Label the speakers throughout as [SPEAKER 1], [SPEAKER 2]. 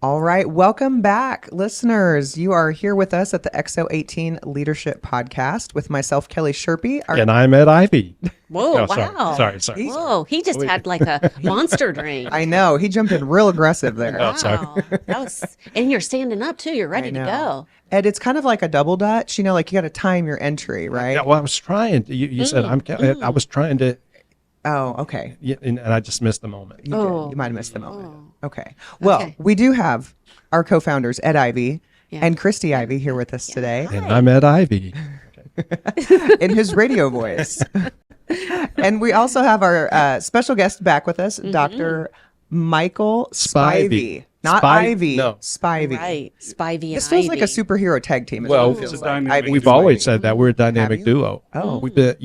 [SPEAKER 1] All right. Welcome back, listeners. You are here with us at the Exo18 Leadership Podcast with myself, Kelly Sherpy.
[SPEAKER 2] And I'm Ed Ivy.
[SPEAKER 3] Whoa,
[SPEAKER 2] Oh,
[SPEAKER 3] wow.
[SPEAKER 2] sorry.
[SPEAKER 3] Whoa, he just had like a monster drink.
[SPEAKER 1] I know. He jumped in real aggressive there.
[SPEAKER 2] Oh, sorry.
[SPEAKER 3] Wow. That was, and you're standing up too. You're ready to go.
[SPEAKER 1] Ed, it's kind of like a double Dutch. You know, like you got to time your entry, right?
[SPEAKER 2] Yeah, well, I was trying. You said I was trying to,
[SPEAKER 1] Oh, okay.
[SPEAKER 2] and I just missed the moment.
[SPEAKER 1] You did. You might have missed the moment.
[SPEAKER 3] Oh.
[SPEAKER 1] Okay. Well,
[SPEAKER 3] Okay.
[SPEAKER 1] we do have our co-founders, Ed Ivy and Christy Ivy, here with us today
[SPEAKER 2] And I'm Ed Ivy.
[SPEAKER 1] in his radio voice. And we also have our special guest back with us, Dr. Michael Spivey. Not Ivy.
[SPEAKER 2] No.
[SPEAKER 1] Spivey.
[SPEAKER 3] Right. Spivey and
[SPEAKER 1] This feels like a
[SPEAKER 3] Ivy.
[SPEAKER 1] superhero tag team. is
[SPEAKER 2] Well,
[SPEAKER 1] what it feels
[SPEAKER 4] it's a
[SPEAKER 1] like.
[SPEAKER 4] dynamic
[SPEAKER 1] Ivy
[SPEAKER 2] We've
[SPEAKER 1] and
[SPEAKER 2] always
[SPEAKER 1] Spivey.
[SPEAKER 2] said that we're a dynamic
[SPEAKER 1] you?
[SPEAKER 2] duo.
[SPEAKER 1] Oh.
[SPEAKER 2] We've been,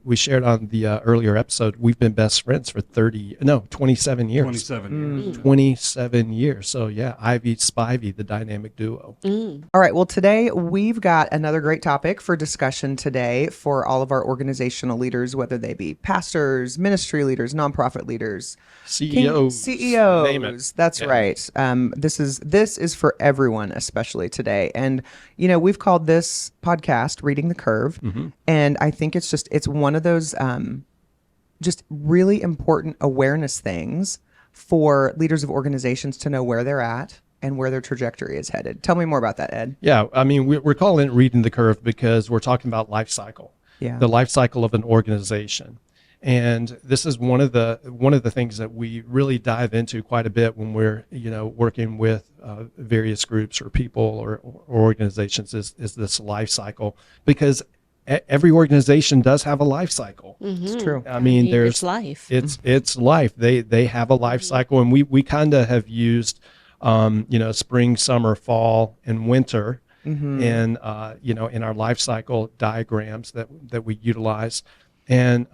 [SPEAKER 2] we shared on the earlier episode. We've been best friends for 27 years.
[SPEAKER 4] 27 years.
[SPEAKER 2] 27 years. So yeah, Ivy Spivey, the dynamic duo.
[SPEAKER 1] All right. Well, today we've got another great topic for discussion today for all of our organizational leaders, whether they be pastors, ministry leaders, nonprofit leaders,
[SPEAKER 2] CEOs. Name it.
[SPEAKER 1] CEOs. That's
[SPEAKER 2] Yeah.
[SPEAKER 1] right. This is for everyone, especially today. And you know, we've called this podcast "Reading the Curve," and I think it's one of those just really important awareness things for leaders of organizations to know where they're at and where their trajectory is headed. Tell me more about that, Ed.
[SPEAKER 2] Yeah, I mean, we're calling it reading the curve because we're talking about life cycle,
[SPEAKER 1] Yeah.
[SPEAKER 2] the life cycle of an organization. And this is one of the things that we really dive into quite a bit when we're working with various groups or people or organizations is this life cycle, because every organization does have a life cycle.
[SPEAKER 1] It's true.
[SPEAKER 2] I mean, there's
[SPEAKER 3] it's life.
[SPEAKER 2] it's life. They have a life cycle, and we kind of have used spring, summer, fall, and winter in in our life cycle diagrams that we utilize. And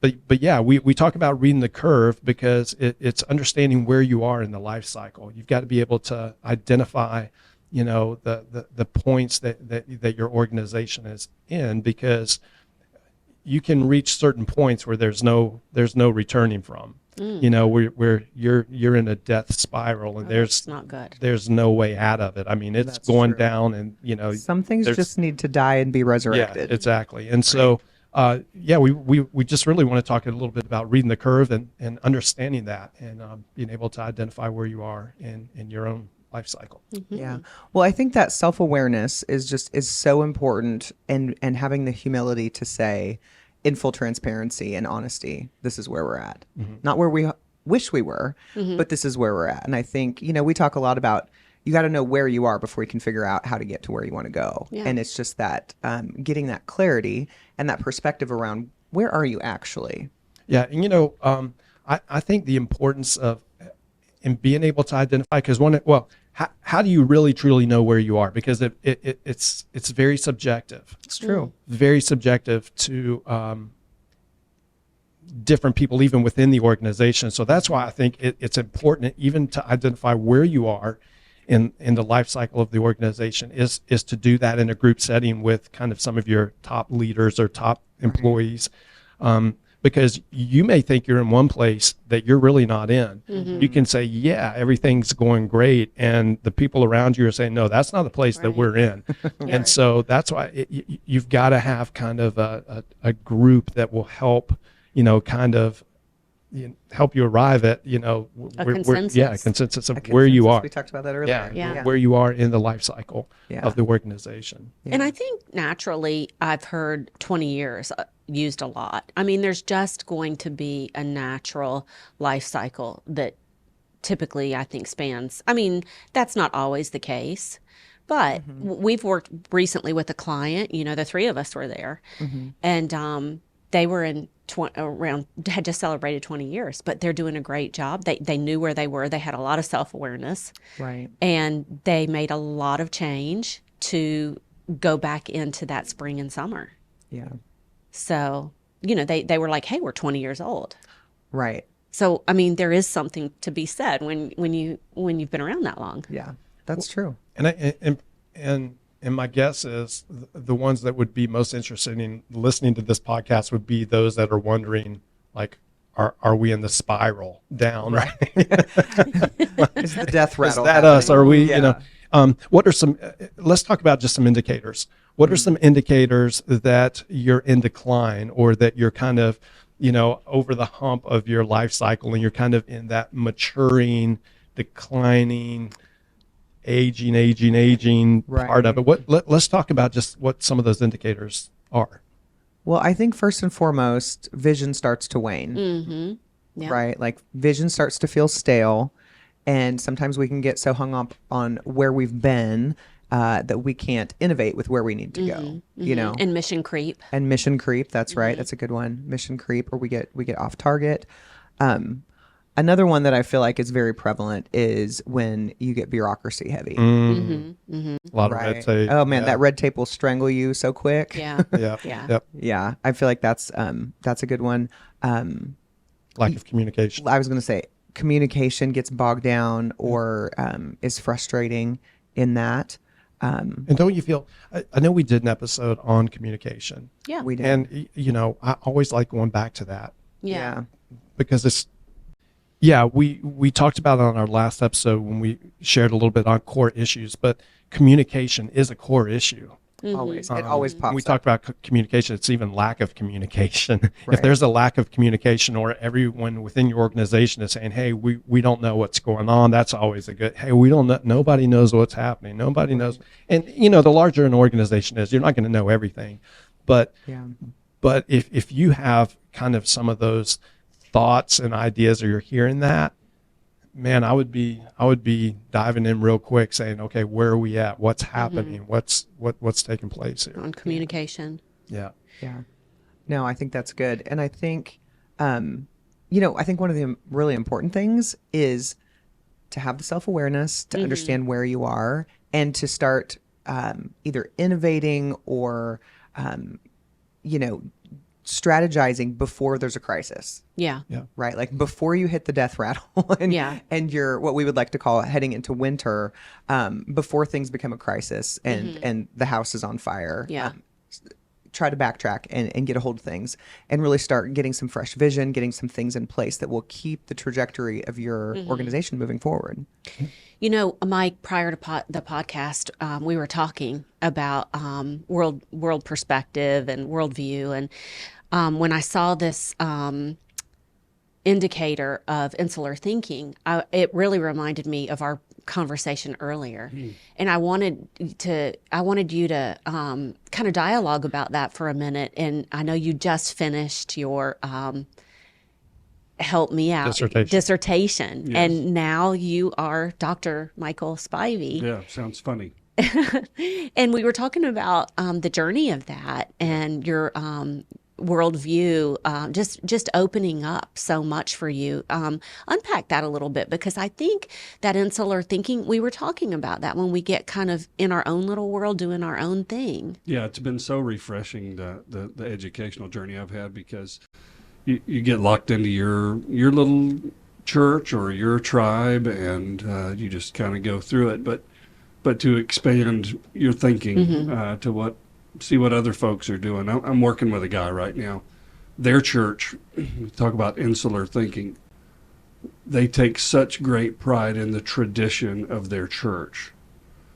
[SPEAKER 2] but yeah, we talk about reading the curve because it's understanding where you are in the life cycle. You've got to be able to identify the points that your organization is in, because you can reach certain points where there's no returning from. Where you're in a death spiral, and
[SPEAKER 3] It's not good.
[SPEAKER 2] there's no way out of it. I mean, it's
[SPEAKER 1] That's
[SPEAKER 2] going
[SPEAKER 1] true.
[SPEAKER 2] down, and
[SPEAKER 1] Some things
[SPEAKER 2] there's-
[SPEAKER 1] just need to die and be resurrected.
[SPEAKER 2] yeah, exactly. And so we just really want to talk a little bit about reading the curve and understanding that, and being able to identify where you are in your own life cycle.
[SPEAKER 1] Yeah. Well, I think that self-awareness is so important, and having the humility to say, in full transparency and honesty, this is where we're at. Not where we wish we were, but this is where we're at. And I think, we talk a lot about you got to know where you are before you can figure out how to get to where you want to go.
[SPEAKER 3] Yeah.
[SPEAKER 1] And it's just that getting that clarity and that perspective around where are you actually?
[SPEAKER 2] Yeah, and I think the importance of in being able to identify, because how do you really truly know where you are? Because it's very subjective.
[SPEAKER 1] It's true.
[SPEAKER 2] Very subjective to different people, even within the organization. So that's why I think it's important even to identify where you are in the life cycle of the organization is to do that in a group setting with kind of some of your top leaders or top employees. Because you may think you're in one place that you're really not in. You can say, yeah, everything's going great. And the people around you are saying, no, that's not the place that we're in. And so that's why you've got to have kind of a group that will help, help you arrive at,
[SPEAKER 3] consensus.
[SPEAKER 2] a consensus of
[SPEAKER 1] A
[SPEAKER 2] where you
[SPEAKER 1] consensus.
[SPEAKER 2] are.
[SPEAKER 1] We talked about that earlier.
[SPEAKER 3] Yeah.
[SPEAKER 2] Where you are in the life cycle
[SPEAKER 1] Yeah.
[SPEAKER 2] of the organization.
[SPEAKER 3] And I think naturally, I've heard 20 years used a lot. I mean, there's just going to be a natural life cycle that typically I think spans. I mean, that's not always the case, but we've worked recently with a client, the three of us were there, and they were in had just celebrated 20 years, but they're doing a great job. They knew where they were. They had a lot of self-awareness,
[SPEAKER 1] Right.
[SPEAKER 3] and they made a lot of change to go back into that spring and summer.
[SPEAKER 1] Yeah.
[SPEAKER 3] So, they were like, hey, we're 20 years old.
[SPEAKER 1] Right.
[SPEAKER 3] So, I mean, there is something to be said when you've been around that long.
[SPEAKER 1] Yeah. That's true.
[SPEAKER 2] And my guess is the ones that would be most interested in listening to this podcast would be those that are wondering, like, are we in the spiral down? Right?
[SPEAKER 1] It's the death
[SPEAKER 2] Is
[SPEAKER 1] rattle.
[SPEAKER 2] that us? Are we?
[SPEAKER 1] Yeah.
[SPEAKER 2] You know, what are some? Let's talk about just some indicators. What are some indicators that you're in decline, or that you're kind of, you know, over the hump of your life cycle, and you're kind of in that maturing, declining, aging part of it? Let's talk about just what some of those indicators are.
[SPEAKER 1] Well, I think first and foremost, vision starts to wane,
[SPEAKER 3] Yeah.
[SPEAKER 1] right? Like vision starts to feel stale. And sometimes we can get so hung up on where we've been that we can't innovate with where we need to go, you know?
[SPEAKER 3] And mission creep.
[SPEAKER 1] And mission creep, that's right. That's a good one. Mission creep, or we get off target. Another one that I feel like is very prevalent is when you get bureaucracy heavy.
[SPEAKER 2] A lot of red tape.
[SPEAKER 1] Oh man, that red tape will strangle you so quick.
[SPEAKER 3] Yeah.
[SPEAKER 2] Yeah.
[SPEAKER 3] Yeah.
[SPEAKER 2] Yep.
[SPEAKER 1] Yeah, I feel like that's a good one.
[SPEAKER 2] Lack of communication.
[SPEAKER 1] I was going to say communication gets bogged down or is frustrating in that.
[SPEAKER 2] And don't you feel? I know we did an episode on communication.
[SPEAKER 3] Yeah.
[SPEAKER 1] We did.
[SPEAKER 2] And you know, I always like going back to that
[SPEAKER 3] Yeah.
[SPEAKER 2] because it's. Yeah, we talked about it on our last episode when we shared a little bit on core issues, but communication is a core issue.
[SPEAKER 1] Always. It always pops
[SPEAKER 2] When we
[SPEAKER 1] up.
[SPEAKER 2] talk about communication, it's even lack of communication. If
[SPEAKER 1] Right.
[SPEAKER 2] there's a lack of communication, or everyone within your organization is saying, hey, we don't know what's going on, that's always a good, hey, we don't know, nobody knows what's happening. Nobody knows. And, you know, the larger an organization is, you're not going to know everything. But
[SPEAKER 1] Yeah.
[SPEAKER 2] but if you have kind of some of those thoughts and ideas, or you're hearing that, man, I would be diving in real quick, saying, okay, where are we at? What's happening? What's taking place here?
[SPEAKER 3] On communication.
[SPEAKER 2] Yeah.
[SPEAKER 1] Yeah. No, I think that's good. And I think, you know, I think one of the really important things is to have the self-awareness, to understand where you are, and to start either innovating or, you know, strategizing before there's a crisis.
[SPEAKER 3] Yeah.
[SPEAKER 1] Right, like before you hit the death rattle, and and you're what we would like to call heading into winter, before things become a crisis and the house is on fire.
[SPEAKER 3] Yeah.
[SPEAKER 1] Try to backtrack and get a hold of things, and really start getting some fresh vision, getting some things in place that will keep the trajectory of your organization moving forward.
[SPEAKER 3] You know, Mike, prior to the podcast, we were talking about world perspective and worldview. And when I saw this indicator of insular thinking, it really reminded me of our conversation earlier. And I wanted you to kind of dialogue about that for a minute. And I know you just finished your help me out dissertation.
[SPEAKER 4] Yes.
[SPEAKER 3] And now you are Dr. Michael Spivey.
[SPEAKER 4] Yeah, sounds funny.
[SPEAKER 3] And we were talking about the journey of that and your worldview, just opening up so much for you. Unpack that a little bit, because I think that insular thinking, we were talking about that when we get kind of in our own little world doing our own thing.
[SPEAKER 4] Yeah, it's been so refreshing, the educational journey I've had, because you get locked into your little church or your tribe, and you just kind of go through it. But to expand your thinking to see what other folks are doing. I'm working with a guy right now. Their church, talk about insular thinking, they take such great pride in the tradition of their church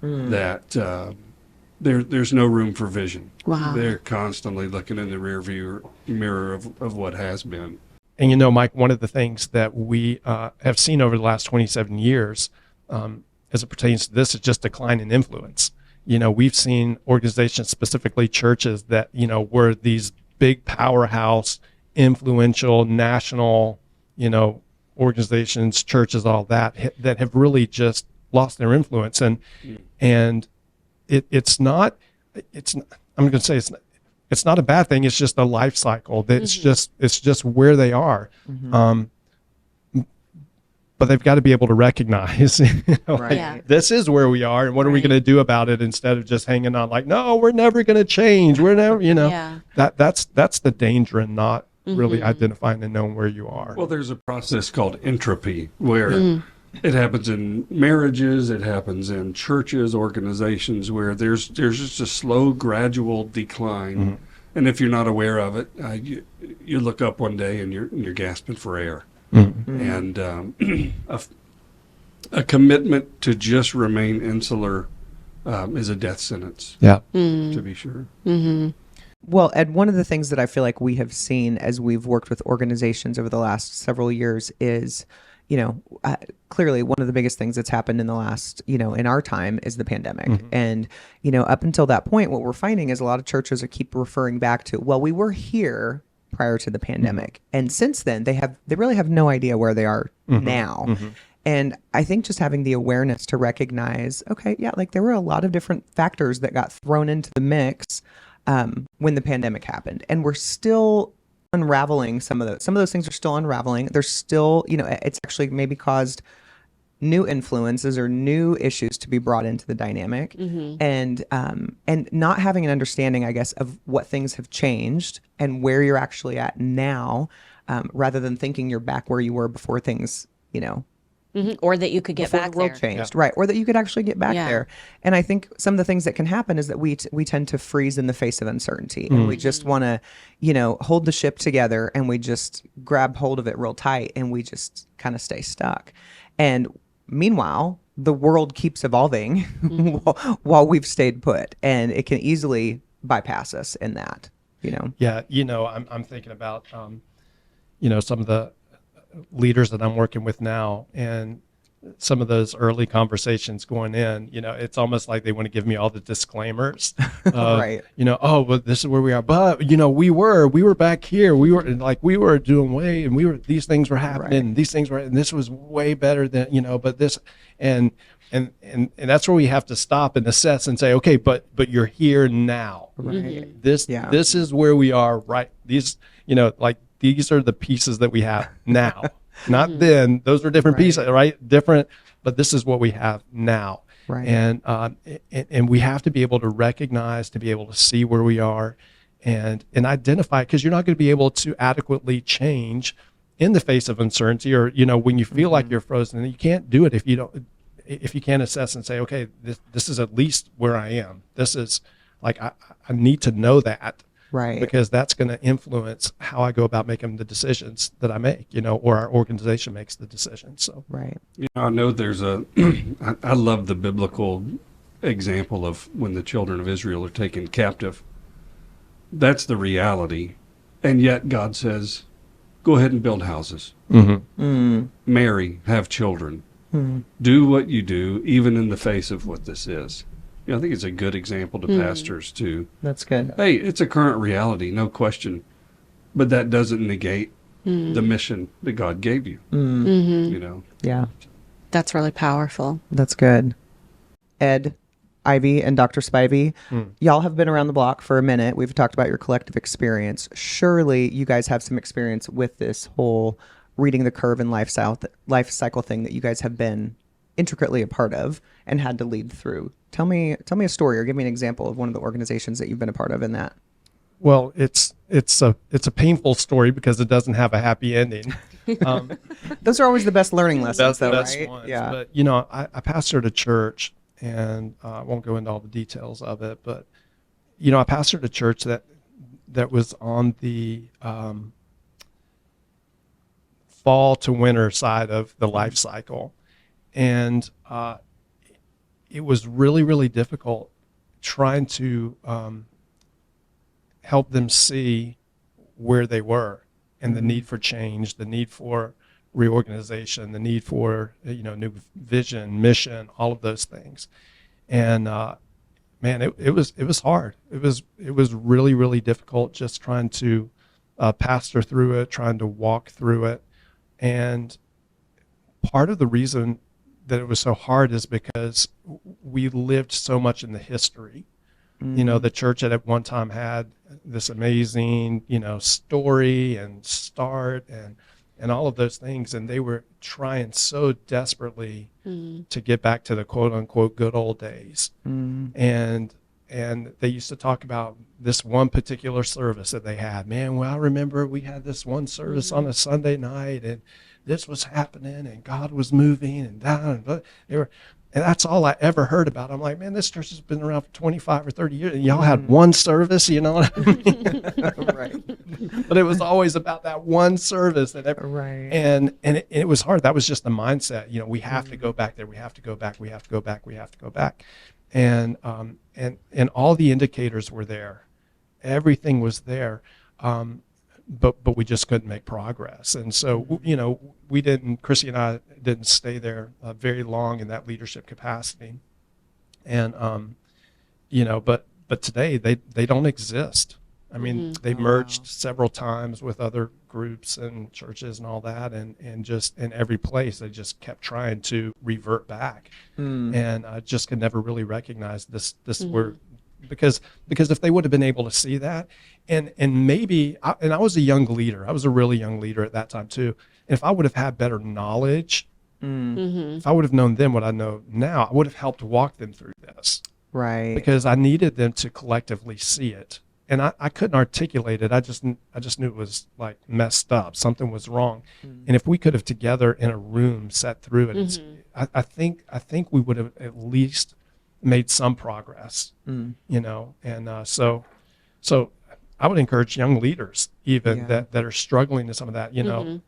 [SPEAKER 4] that there's no room for vision.
[SPEAKER 3] Wow.
[SPEAKER 4] They're constantly looking in the rear view mirror of what has been.
[SPEAKER 2] And you know, Mike, one of the things that we have seen over the last 27 years as it pertains to this is just decline in influence. You know, we've seen organizations, specifically churches, that, you know, were these big powerhouse, influential, national, you know, organizations, churches, all that have really just lost their influence. And it's not, I'm going to say it's not a bad thing. It's just a life cycle. That it's just where they are. But they've got to be able to recognize, you know,
[SPEAKER 1] Right.
[SPEAKER 3] Yeah.
[SPEAKER 2] this is where we are, and what are we
[SPEAKER 3] Right.
[SPEAKER 2] going to do about it, instead of just hanging on like, no, we're never going to change. We're never, you know,
[SPEAKER 3] Yeah.
[SPEAKER 2] that's the danger in not really identifying and knowing where you are.
[SPEAKER 4] Well, there's a process called entropy where it happens in marriages, it happens in churches, organizations, where there's just a slow, gradual decline And if you're not aware of it, you look up one day and you're gasping for air. And a commitment to just remain insular is a death sentence.
[SPEAKER 2] Yeah.
[SPEAKER 4] To be sure.
[SPEAKER 1] Well, Ed, one of the things that I feel like we have seen as we've worked with organizations over the last several years is, clearly one of the biggest things that's happened in the last, in our time is the pandemic. And, up until that point, what we're finding is a lot of churches keep referring back to, well, we were here prior to the pandemic. And since then, they really have no idea where they are now. And I think just having the awareness to recognize, okay, yeah, like there were a lot of different factors that got thrown into the mix when the pandemic happened, and we're still unraveling some of those. Some of those things are still unraveling. There's still, it's actually maybe caused new influences or new issues to be brought into the dynamic, and not having an understanding, I guess, of what things have changed and where you're actually at now, rather than thinking you're back where you were before things,
[SPEAKER 3] Or that you could get
[SPEAKER 1] before
[SPEAKER 3] back
[SPEAKER 1] the world
[SPEAKER 3] there.
[SPEAKER 1] changed, right? Or that you could actually get back there. And I think some of the things that can happen is that we tend to freeze in the face of uncertainty, and we just want to, hold the ship together, and we just grab hold of it real tight, and we just kind of stay stuck. And meanwhile, the world keeps evolving while we've stayed put, and it can easily bypass us in that.
[SPEAKER 2] Yeah, I'm thinking about, some of the leaders that I'm working with now, and some of those early conversations going in, it's almost like they want to give me all the disclaimers.
[SPEAKER 1] Right.
[SPEAKER 2] Oh, but this is where we are. But, we were back here. We were doing way, and these things were happening, and these things were, and this was way better than, but this, and that's where we have to stop and assess and say, okay, but you're here now.
[SPEAKER 1] Right.
[SPEAKER 2] This is where we are, right? These, these are the pieces that we have now, not then. Those are different pieces, right? Different, but this is what we have now.
[SPEAKER 1] Right.
[SPEAKER 2] And we have to be able to recognize, to be able to see where we are and identify, because you're not going to be able to adequately change in the face of uncertainty, or, when you feel like you're frozen. And you can't do it if you can't assess and say, okay, this is at least where I am. This is like, I need to know that.
[SPEAKER 1] Right.
[SPEAKER 2] Because that's going to influence how I go about making the decisions that I make, or our organization makes the decisions. So,
[SPEAKER 1] right.
[SPEAKER 4] I know there's I love the biblical example of when the children of Israel are taken captive. That's the reality. And yet God says, go ahead and build houses. Marry, have children. Do what you do, even in the face of what this is. I think it's a good example to pastors too.
[SPEAKER 1] That's good.
[SPEAKER 4] Hey, it's a current reality, no question. But that doesn't negate the mission that God gave you.
[SPEAKER 1] Yeah.
[SPEAKER 3] That's really powerful.
[SPEAKER 1] That's good. Ed, Ivy, and Dr. Spivey, y'all have been around the block for a minute. We've talked about your collective experience. Surely you guys have some experience with this whole reading the curve and life cycle thing that you guys have been intricately a part of and had to lead through. Tell me a story, or give me an example of one of the organizations that you've been a part of in that.
[SPEAKER 2] Well, it's a painful story because it doesn't have a happy ending.
[SPEAKER 1] Those are always the best learning lessons, though,
[SPEAKER 2] best
[SPEAKER 1] right?
[SPEAKER 2] ones.
[SPEAKER 1] Yeah.
[SPEAKER 2] But I pastored a church, and I won't go into all the details of it, but I pastored a church that was on the fall to winter side of the life cycle, and it was really, really difficult trying to help them see where they were and the need for change, the need for reorganization, the need for new vision, mission, all of those things. And man, it was hard. It was really, really difficult just trying to pastor through it, trying to walk through it. And part of the reason that it was so hard is because we lived so much in the history. The church at one time had this amazing, story and start and all of those things. And they were trying so desperately to get back to the quote unquote good old days. And they used to talk about this one particular service that they had. Man, well, I remember we had this one service on a Sunday night, and this was happening, and God was moving, and down. And that's all I ever heard about. I'm like, man, this church has been around for 25 or 30 years. And y'all had one service, you know what I mean?
[SPEAKER 1] Right.
[SPEAKER 2] But it was always about that one service.
[SPEAKER 1] Right.
[SPEAKER 2] And it was hard. That was just the mindset. You know, we have to go back there. We have to go back. We have to go back. We have to go back. And all the indicators were there. Everything was there. But we just couldn't make progress. And so, you know, Chrissy and I didn't stay there very long in that leadership capacity. And, you know, but today they don't exist. I mean, they merged several times with other groups and churches and all that. And just in every place, they just kept trying to revert back. And I just could never really recognize this word. Because if they would have been able to see that, and maybe, I was a young leader. I was a really young leader at that time too. And if I would have had better knowledge, if I would have known then what I know now, I would have helped walk them through this.
[SPEAKER 1] Right.
[SPEAKER 2] Because I needed them to collectively see it. And I couldn't articulate it. I just knew it was like messed up. Something was wrong. And if we could have together in a room sat through it, I think we would have at least made some progress, you know, and so I would encourage young leaders even that are struggling to some of that, you know,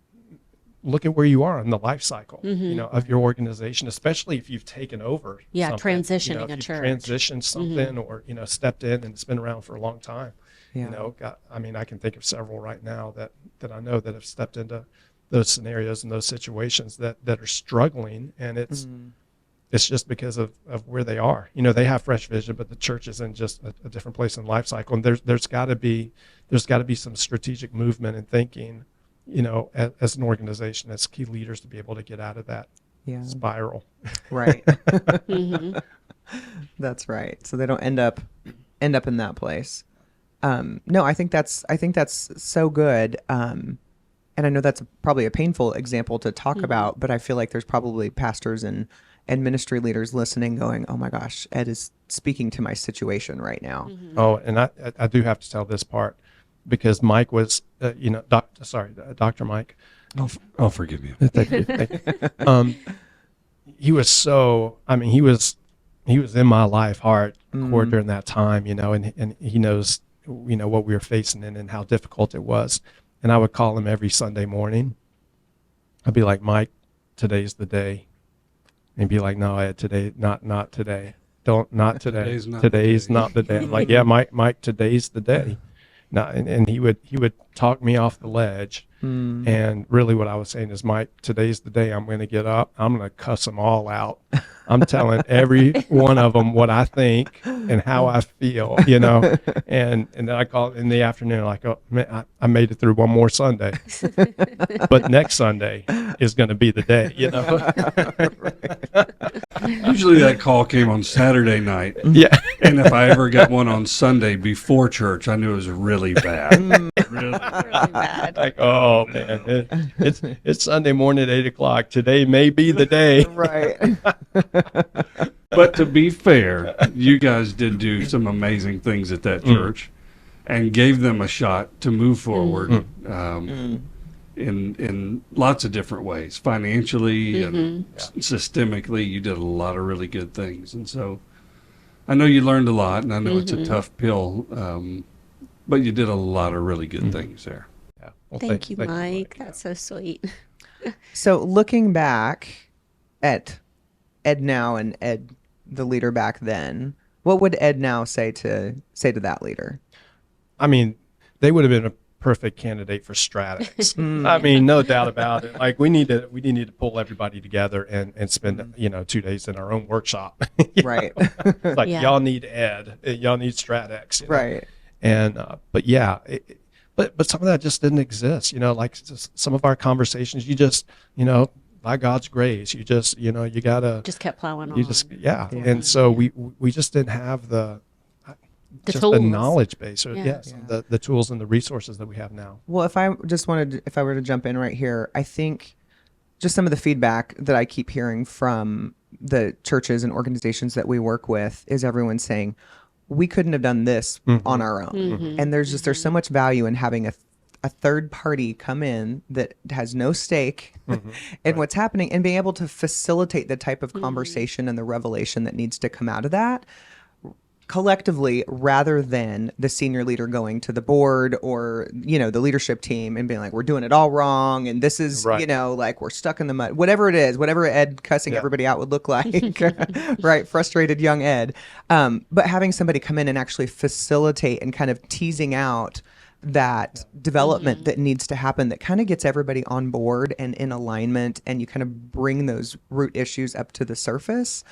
[SPEAKER 2] look at where you are in the life cycle, you know, of your organization, especially if you've taken over.
[SPEAKER 3] Transitioning,
[SPEAKER 2] you know, if
[SPEAKER 3] a
[SPEAKER 2] you've
[SPEAKER 3] church.
[SPEAKER 2] transitioned something or, you know, stepped in and it's been around for a long time. You know, I mean, I can think of several right now that I know that have stepped into those scenarios and those situations that are struggling, and it's just because of where they are. You know, they have fresh vision, but the church is in just a different place in life cycle. And there's got to be some strategic movement and thinking, you know, as an organization, as key leaders, to be able to get out of that spiral.
[SPEAKER 1] Right. That's right. So they don't end up in that place. No, I think that's so good. And I know that's probably a painful example to talk about, but I feel like there's probably pastors and ministry leaders listening going, oh my gosh, Ed is speaking to my situation right now.
[SPEAKER 2] Oh, and I do have to tell this part, because Mike was, you know, Dr. Mike.
[SPEAKER 4] I'll forgive you.
[SPEAKER 2] Thank you. He was so, I mean, he was in my life hardcore during that time, you know, and he knows, you know, what we were facing and how difficult it was. And I would call him every Sunday morning. I'd be like, Mike, today's the day. And he'd be like, no, Ed, today, not today. Not today. Today's not the day. I'm like, yeah, Mike, today's the day. No, and he would talk me off the ledge. And really what I was saying is, Mike, today's the day I'm going to get up. I'm going to cuss them all out. I'm telling every one of them what I think and how I feel, you know. And then I call in the afternoon, like, oh, man, I made it through one more Sunday. But next Sunday is going to be the day, you know.
[SPEAKER 4] Usually that call came on Saturday night.
[SPEAKER 2] Yeah.
[SPEAKER 4] And if I ever got one on Sunday before church, I knew it was really bad. Really
[SPEAKER 3] bad.
[SPEAKER 2] Like, oh, man, it's Sunday morning at 8:00. Today may be the day.
[SPEAKER 1] Right.
[SPEAKER 4] But to be fair, you guys did do some amazing things at that church and gave them a shot to move forward in lots of different ways. Financially and systemically, you did a lot of really good things. And so I know you learned a lot, and I know it's a tough pill, but you did a lot of really good things there.
[SPEAKER 2] Yeah. Well,
[SPEAKER 3] Thank you, Mike. That's so sweet.
[SPEAKER 1] So looking back at Ed now and Ed, the leader back then, what would Ed now say to that leader?
[SPEAKER 2] I mean, they would have been a perfect candidate for Stratex. I mean, no doubt about it. Like, we need to pull everybody together and spend 2 days in our own workshop.
[SPEAKER 1] Right.
[SPEAKER 2] It's like, y'all need Ed, y'all need Stratex. You know? Right. And but yeah, but some of that just didn't exist. You know, like some of our conversations, you just, by God's grace, you just, you gotta
[SPEAKER 3] just kept plowing on.
[SPEAKER 2] You just, and so we just didn't have the
[SPEAKER 3] tools.
[SPEAKER 2] The knowledge base, or the tools and the resources that we have now.
[SPEAKER 1] Well, if I were to jump in right here, I think just some of the feedback that I keep hearing from the churches and organizations that we work with is everyone saying, we couldn't have done this on our own. And there's so much value in having a a third party come in that has no stake in what's happening, and being able to facilitate the type of conversation and the revelation that needs to come out of that collectively, rather than the senior leader going to the board or, the leadership team and being like, we're doing it all wrong. And this is, like we're stuck in the mud, whatever it is, whatever Ed cussing everybody out would look like, right? Frustrated young Ed. But having somebody come in and actually facilitate and kind of teasing out that development that needs to happen, that kind of gets everybody on board and in alignment, and you kind of bring those root issues up to the surface.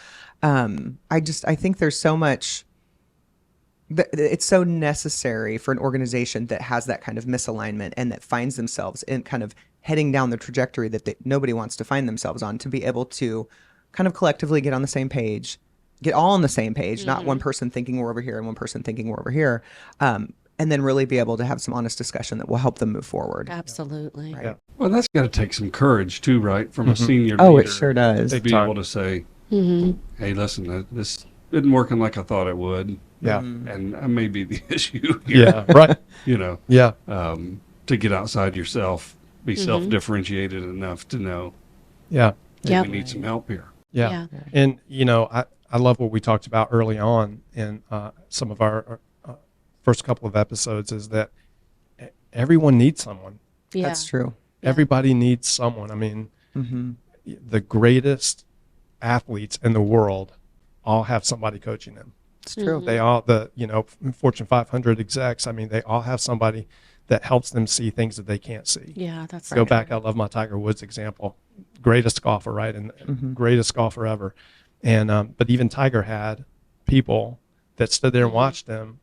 [SPEAKER 1] I think there's so much. It's so necessary for an organization that has that kind of misalignment and that finds themselves in kind of heading down the trajectory that nobody wants to find themselves on, to be able to kind of collectively get on the same page, get all on the same page, not one person thinking we're over here and one person thinking we're over here, and then really be able to have some honest discussion that will help them move forward.
[SPEAKER 3] Absolutely.
[SPEAKER 1] Right.
[SPEAKER 4] Well, that's got to take some courage too, right? From a senior
[SPEAKER 1] Oh,
[SPEAKER 4] leader.
[SPEAKER 1] it sure does.
[SPEAKER 4] To be able to say, hey, listen, this isn't working like I thought it would.
[SPEAKER 2] Yeah.
[SPEAKER 4] And I may be the issue here.
[SPEAKER 2] Yeah. Right. Yeah.
[SPEAKER 4] To get outside yourself, be self-differentiated enough to know
[SPEAKER 2] Yeah.
[SPEAKER 4] that we need some help here.
[SPEAKER 2] Yeah. And, I love what we talked about early on in some of our first couple of episodes, is that everyone needs someone.
[SPEAKER 3] Yeah.
[SPEAKER 1] That's true.
[SPEAKER 3] Yeah.
[SPEAKER 2] Everybody needs someone. I mean, the greatest athletes in the world all have somebody coaching them.
[SPEAKER 1] It's true.
[SPEAKER 2] They all, Fortune 500 execs, I mean, they all have somebody that helps them see things that they can't see.
[SPEAKER 3] Yeah, that's
[SPEAKER 2] Go back, I love my Tiger Woods example. Greatest golfer, right? And greatest golfer ever. And but even Tiger had people that stood there and watched him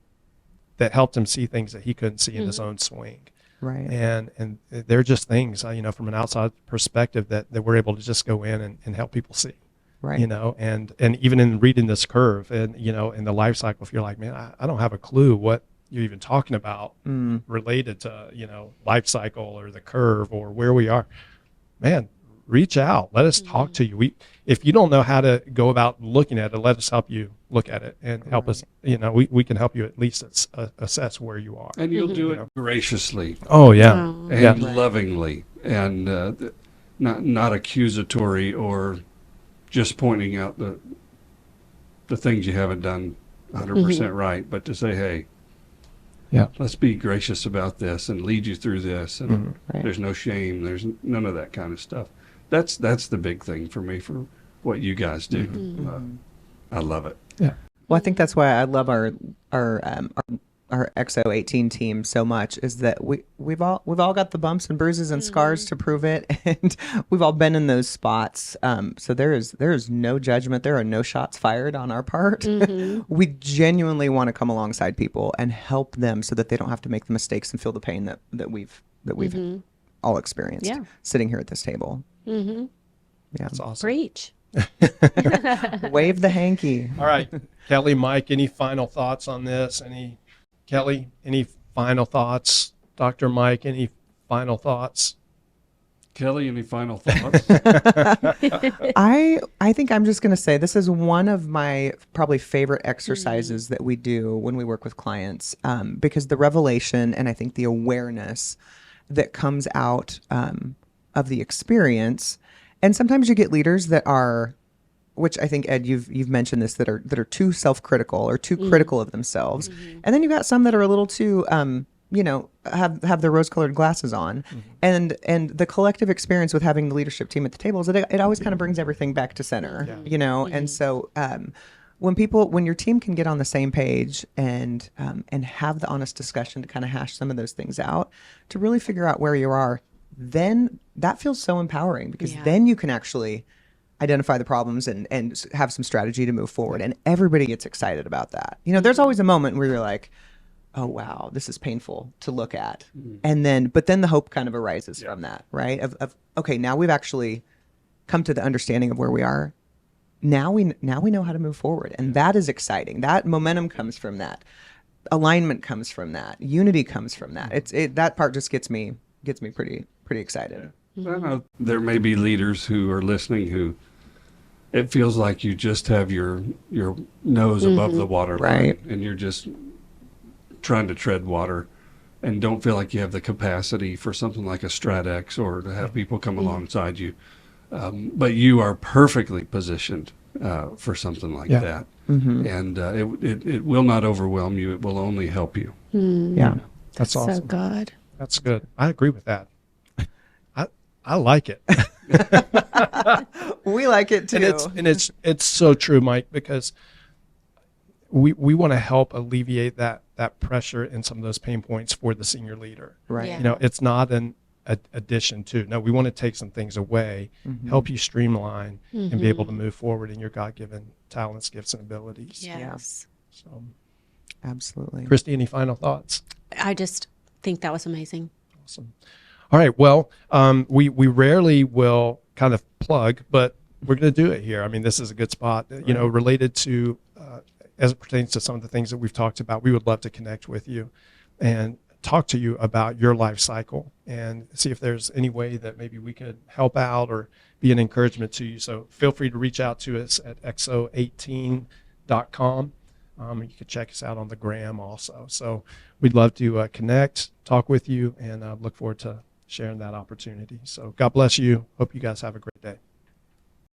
[SPEAKER 2] that helped him see things that he couldn't see in his own swing.
[SPEAKER 1] Right.
[SPEAKER 2] And they're just things, from an outside perspective that we're able to just go in and help people see.
[SPEAKER 1] Right.
[SPEAKER 2] And even in reading this curve and, in the life cycle, if you're like, man, I don't have a clue what you're even talking about related to, life cycle or the curve or where we are, man, reach out. Let us talk to you. If you don't know how to go about looking at it, let us help you look at it and help us, we can help you at least assess where you are.
[SPEAKER 4] And you'll do it graciously.
[SPEAKER 2] Oh, yeah.
[SPEAKER 4] And lovingly, and not accusatory or just pointing out the things you haven't done 100% right, but to say, hey, let's be gracious about this and lead you through this. And there's no shame. There's none of that kind of stuff. That's the big thing for me for what you guys do. I love it.
[SPEAKER 2] Yeah.
[SPEAKER 1] Well, I think that's why I love our Exo18 team so much, is that we've all got the bumps and bruises and scars to prove it, and we've all been in those spots. So there is no judgment. There are no shots fired on our part. We genuinely want to come alongside people and help them so that they don't have to make the mistakes and feel the pain that we've all experienced sitting here at this table. Yeah,
[SPEAKER 2] That's awesome.
[SPEAKER 3] Preach.
[SPEAKER 1] Wave the hanky.
[SPEAKER 2] All right, Kelly, Mike, any final thoughts on this? Kelly, any final thoughts? Dr. Mike, any final thoughts?
[SPEAKER 4] Kelly, any final thoughts?
[SPEAKER 1] I think I'm just going to say this is one of my probably favorite exercises that we do when we work with clients, because the revelation and I think the awareness that comes out of the experience. And sometimes you get leaders that are, which I think, Ed, you've mentioned this, that are too self-critical or too critical of themselves. And then you've got some that are a little too, have their rose-colored glasses on. And the collective experience with having the leadership team at the table is that it always kind of brings everything back to center, And so when your team can get on the same page and have the honest discussion to kind of hash some of those things out, to really figure out where you are, then that feels so empowering, because then you can actually identify the problems and have some strategy to move forward. And everybody gets excited about that. There's always a moment where you're like, oh, wow, this is painful to look at. But then the hope kind of arises from that, right? Of okay, now we've actually come to the understanding of where we are. Now we know how to move forward. And that is exciting. That momentum comes from that. Alignment comes from that. Unity comes from that. That part just gets me pretty excited.
[SPEAKER 4] I know there may be leaders who are listening who it feels like you just have your nose above the water line,
[SPEAKER 1] Right.
[SPEAKER 4] and you're just trying to tread water. and don't feel like you have the capacity for something like a Strat-X or to have people come alongside you. But you are perfectly positioned for something like that. And it will not overwhelm you. It will only help you.
[SPEAKER 1] Yeah.
[SPEAKER 2] That's awesome.
[SPEAKER 3] So good.
[SPEAKER 2] That's good. I agree with that. I like it.
[SPEAKER 1] We like it too.
[SPEAKER 2] And it's so true, Mike, because we want to help alleviate that pressure and some of those pain points for the senior leader.
[SPEAKER 1] Right.
[SPEAKER 3] Yeah.
[SPEAKER 2] You know, it's not an addition to. No, we want to take some things away, help you streamline, and be able to move forward in your God-given talents, gifts, and abilities.
[SPEAKER 3] Yes.
[SPEAKER 2] So,
[SPEAKER 1] Absolutely.
[SPEAKER 2] Christy, any final thoughts?
[SPEAKER 3] I just think that was amazing.
[SPEAKER 2] Awesome. All right. Well, we rarely will kind of plug, but we're going to do it here. I mean, this is a good spot, you know, related to, as it pertains to some of the things that we've talked about. We would love to connect with you and talk to you about your life cycle and see if there's any way that maybe we could help out or be an encouragement to you. So feel free to reach out to us at Exo18.com. You can check us out on the gram also. So we'd love to connect, talk with you, and look forward to sharing that opportunity. So God bless you. Hope you guys have a great day.